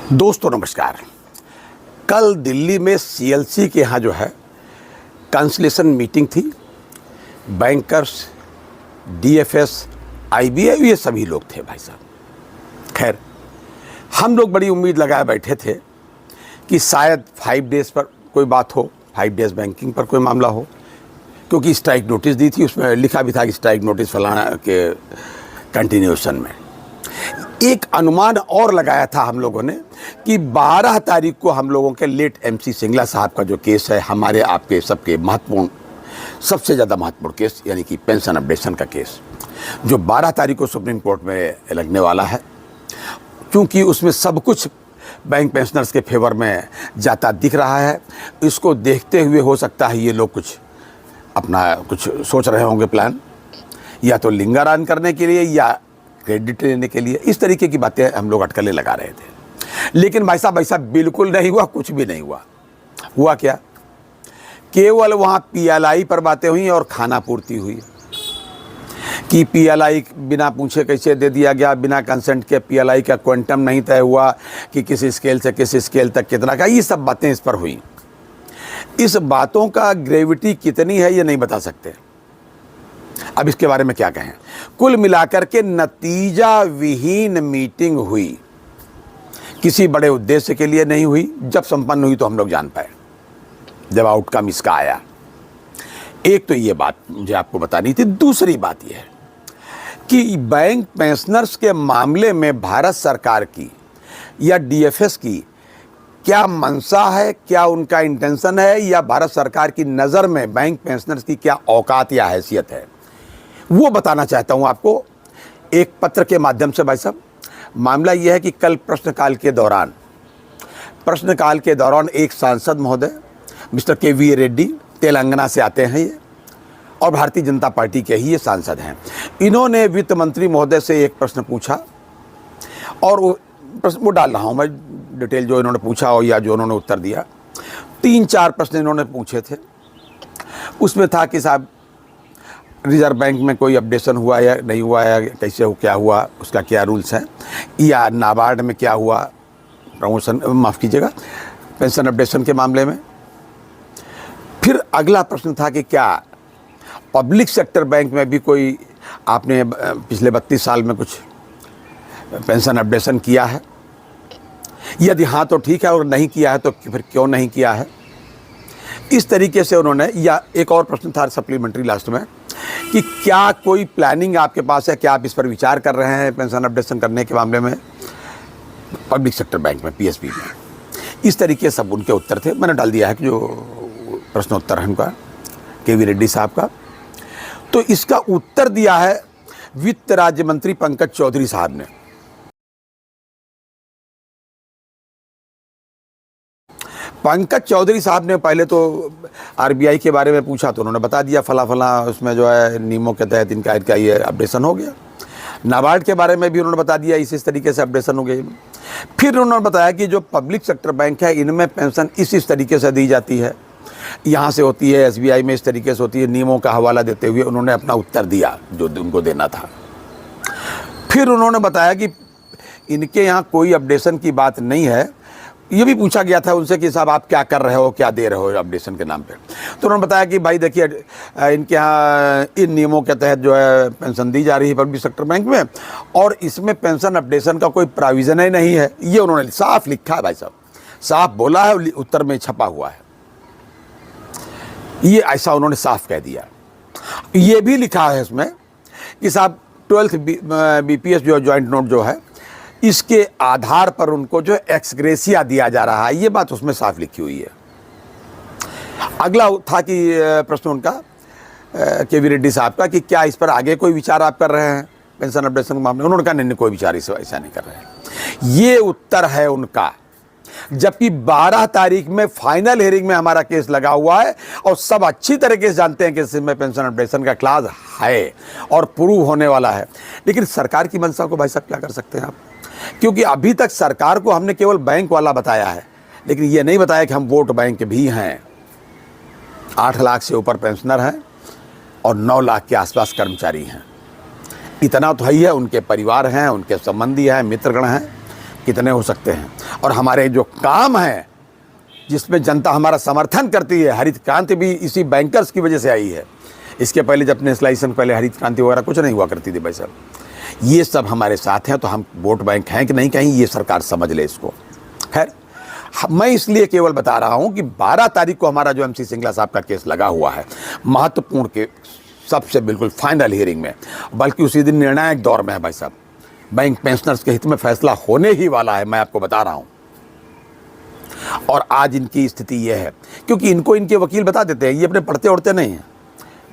दोस्तों नमस्कार। कल दिल्ली में सीएलसी के यहाँ जो है कांसलेशन मीटिंग थी। बैंकर्स, डीएफएस, आईबीआई ये सभी लोग थे भाई साहब। खैर, हम लोग बड़ी उम्मीद लगाए बैठे थे कि शायद 5 डेज़ पर कोई बात हो, 5 डेज़ बैंकिंग पर कोई मामला हो, क्योंकि स्ट्राइक नोटिस दी थी, उसमें लिखा भी था कि स्ट्राइक नोटिस फलाना के कंटिन्यूएशन में। एक अनुमान और लगाया था हम लोगों ने कि 12 तारीख को हम लोगों के लेट एमसी सिंगला साहब का जो केस है, हमारे आपके सबके महत्वपूर्ण, सबसे ज़्यादा महत्वपूर्ण केस, यानी कि पेंशन अपडेशन का केस, जो 12 तारीख को सुप्रीम कोर्ट में लगने वाला है। क्योंकि उसमें सब कुछ बैंक पेंशनर्स के फेवर में जाता दिख रहा है, इसको देखते हुए हो सकता है ये लोग कुछ अपना कुछ सोच रहे होंगे प्लान, या तो लिंगारान करने के लिए या क्रेडिट लेने के लिए। इस तरीके की बातें हम लोग अटकलें लगा रहे थे। लेकिन भाई साहब बिल्कुल नहीं हुआ, कुछ भी नहीं हुआ। हुआ क्या? केवल वहाँ पीएलआई पर बातें हुई और खाना पूर्ति हुई कि पीएलआई बिना पूछे कैसे दे दिया गया, बिना कंसेंट के। पीएलआई का क्वांटम नहीं तय हुआ कि किस स्केल से किस स्केल तक कितना का, ये सब बातें इस पर हुई। इस बातों का ग्रेविटी कितनी है ये नहीं बता सकते। अब इसके बारे में क्या कहें। कुल मिलाकर के नतीजा विहीन मीटिंग हुई, किसी बड़े उद्देश्य के लिए नहीं हुई। जब संपन्न हुई तो हम लोग जान पाए, जब आउटकम इसका आया। एक तो ये बात मुझे आपको बतानी थी। दूसरी बात यह है कि बैंक पेंशनर्स के मामले में भारत सरकार की या डीएफएस की क्या मंशा है, क्या उनका इंटेंशन है, या भारत सरकार की नज़र में बैंक पेंशनर्स की क्या औकात या हैसियत है, वो बताना चाहता हूं आपको एक पत्र के माध्यम से। भाई साहब, मामला यह है कि कल प्रश्नकाल के दौरान एक सांसद महोदय मिस्टर केवी रेड्डी, तेलंगाना से आते हैं ये, और भारतीय जनता पार्टी के ही ये सांसद हैं। इन्होंने वित्त मंत्री महोदय से एक प्रश्न पूछा, और वो प्रश्न वो डाल रहा हूँ मैं, डिटेल जो इन्होंने पूछा और या जो उन्होंने उत्तर दिया। 3-4 प्रश्न इन्होंने पूछे थे। उसमें था कि साहब रिजर्व बैंक में कोई अपडेशन हुआ या नहीं हुआ, या कैसे हो, क्या हुआ, उसका क्या रूल्स हैं, या नाबार्ड में क्या हुआ प्रमोशन, माफ़ कीजिएगा, पेंशन अपडेशन के मामले में। फिर अगला प्रश्न था कि क्या पब्लिक सेक्टर बैंक में भी कोई आपने पिछले 32 साल में कुछ पेंशन अपडेशन किया है, यदि हाँ तो ठीक है, और नहीं किया है तो फिर क्यों नहीं किया है। इस तरीके से उन्होंने, या एक और प्रश्न था सप्लीमेंट्री लास्ट में कि क्या कोई प्लानिंग आपके पास है, क्या आप इस पर विचार कर रहे हैं पेंशन अपडेशन करने के मामले में पब्लिक सेक्टर बैंक में, पीएसबी में। इस तरीके सब उनके उत्तर थे। मैंने डाल दिया है कि जो प्रश्नोत्तर है उनका, केवी रेड्डी साहब का। तो इसका उत्तर दिया है वित्त राज्य मंत्री पंकज चौधरी साहब ने। पंकज चौधरी साहब ने पहले तो आरबीआई के बारे में पूछा, तो उन्होंने बता दिया फला फला उसमें जो है नियमों के तहत इनका ये अपडेशन हो गया। नाबार्ड के बारे में भी उन्होंने बता दिया इस तरीके से अपडेशन हो गई। फिर उन्होंने बताया कि जो पब्लिक सेक्टर बैंक है इनमें पेंशन इस तरीके से दी जाती है, यहाँ से होती है, एसबीआई में इस तरीके से होती है। नियमों का हवाला देते हुए उन्होंने अपना उत्तर दिया जो उनको देना था। फिर उन्होंने बताया कि इनके यहाँ कोई अपडेशन की बात नहीं है। ये भी पूछा गया था उनसे कि साहब आप क्या कर रहे हो, क्या दे रहे हो अपडेशन के नाम पे। तो उन्होंने बताया कि भाई देखिए, इनके यहाँ इन नियमों के तहत जो है पेंशन दी जा रही है पब्लिक सेक्टर बैंक में, और इसमें पेंशन अपडेशन का कोई प्रोविज़न ही नहीं है। ये उन्होंने साफ लिखा है भाई साहब, साफ बोला है, उत्तर में छपा हुआ है। ये ऐसा उन्होंने साफ कह दिया। ये भी लिखा है इसमें कि साहब 12th बीपीएस जो जॉइंट नोट जो है, इसके आधार पर उनको जो एक्सग्रेसिया दिया जा रहा है, ये बात उसमें साफ लिखी हुई है। अगला था कि प्रश्न उनका केवी रेड्डी साहब का कि क्या इस पर आगे कोई विचार आप कर रहे हैं पेंशन अपडेशन के मामले में। उन्होंने कहा नहीं, कोई विचार ऐसा नहीं कर रहे हैं। ये उत्तर है उनका। जबकि 12 तारीख में फाइनल हियरिंग में हमारा केस लगा हुआ है, और सब अच्छी तरीके से जानते हैं कि इसमें पेंशन अपडेशन का क्लास है और प्रूव होने वाला है। लेकिन सरकार की मंशा को भाई साहब क्या कर सकते हैं आप, क्योंकि अभी तक सरकार को हमने केवल बैंक वाला बताया है, लेकिन ये नहीं बताया कि हम वोट बैंक भी हैं। 8 लाख से ऊपर पेंशनर हैं और 9 लाख के आसपास कर्मचारी हैं। इतना तो ही है, उनके परिवार हैं, उनके संबंधी हैं, मित्रगण हैं। कितने हो सकते हैं। और हमारे जो काम हैं जिसमें जनता हमारा समर्थन करती है, हरित क्रांति भी इसी बैंकर्स की वजह से आई है। इसके पहले जब नेशनलाइजेशन पहले हरित क्रांति वगैरह कुछ नहीं हुआ करती थी भाई साहब। ये सब हमारे साथ हैं, तो हम वोट बैंक हैं कि नहीं कहीं, ये सरकार समझ ले इसको। खैर, मैं इसलिए केवल बता रहा हूं कि 12 तारीख को हमारा जो MC सिंगला साहब का केस लगा हुआ है, महत्वपूर्ण के सबसे बिल्कुल फाइनल हियरिंग में, बल्कि उसी दिन निर्णायक दौर में है भाई साहब। बैंक पेंशनर्स के हित में फैसला होने ही वाला है, मैं आपको बता रहा हूं। और आज इनकी स्थिति यह है क्योंकि इनको इनके वकील बता देते हैं, ये अपने पढ़ते उड़ते नहीं हैं।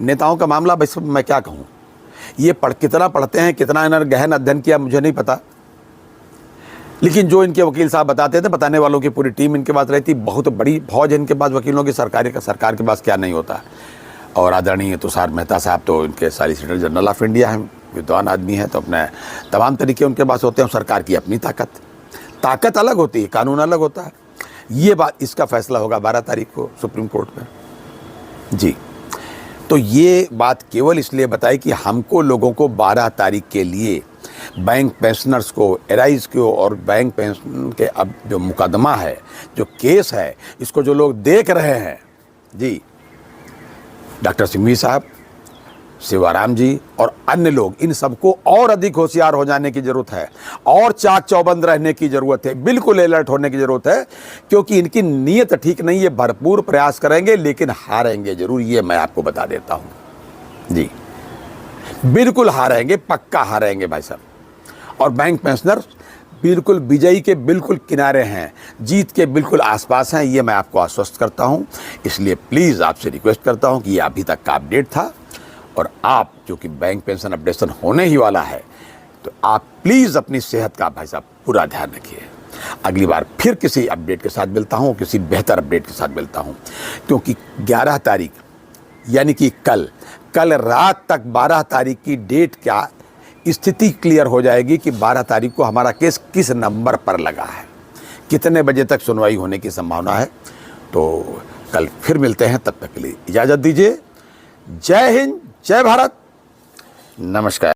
नेताओं का मामला भाई साहब मैं क्या कहूँ, ये कितना पढ़ते हैं, कितना इन्होंने गहन अध्ययन किया मुझे नहीं पता, लेकिन जो इनके वकील साहब बताते थे, बताने वालों की पूरी टीम इनके पास रहती, बहुत बड़ी फौज है इनके पास वकीलों की, सरकार के पास क्या नहीं होता। और आदरणीय तुषार मेहता साहब तो इनके सॉलिसिटर जनरल ऑफ इंडिया हैं, विद्वान आदमी हैं, तो अपने तमाम तरीके उनके पास होते हैं। सरकार की अपनी ताकत अलग होती है, कानून अलग होता है। ये बात, इसका फैसला होगा 12 तारीख को सुप्रीम कोर्ट में जी। तो ये बात केवल इसलिए बताई कि हमको लोगों को 12 तारीख के लिए बैंक पेंशनर्स को, एराइज को और बैंक पेंशन के अब जो मुकदमा है, जो केस है, इसको जो लोग देख रहे हैं जी, डॉक्टर सिंघवी साहब, शिवाराम जी और अन्य लोग, इन सबको और अधिक होशियार हो जाने की ज़रूरत है और चाक चौबंद रहने की ज़रूरत है, बिल्कुल अलर्ट होने की ज़रूरत है, क्योंकि इनकी नीयत ठीक नहीं है। भरपूर प्रयास करेंगे लेकिन हारेंगे ज़रूर, ये मैं आपको बता देता हूँ जी। बिल्कुल हारेंगे, पक्का हारेंगे भाई साहब। और बैंक पेंशनर बिल्कुल विजयी के बिल्कुल किनारे हैं, जीत के बिल्कुल आसपास हैं, ये मैं आपको आश्वस्त करता हूँ। इसलिए प्लीज़ आपसे रिक्वेस्ट करता हूँ कि ये अभी तक का अपडेट था, और आप जो कि बैंक पेंशन अपडेशन होने ही वाला है, तो आप प्लीज़ अपनी सेहत का भाई साहब पूरा ध्यान रखिए। अगली बार फिर किसी अपडेट के साथ मिलता हूँ, किसी बेहतर अपडेट के साथ मिलता हूँ, क्योंकि 11 तारीख यानी कि कल रात तक 12 तारीख की डेट क्या स्थिति क्लियर हो जाएगी कि 12 तारीख को हमारा केस किस नंबर पर लगा है, कितने बजे तक सुनवाई होने की संभावना है। तो कल फिर मिलते हैं, तब तक के लिए इजाज़त दीजिए। जय हिंद, जय भारत, नमस्कार।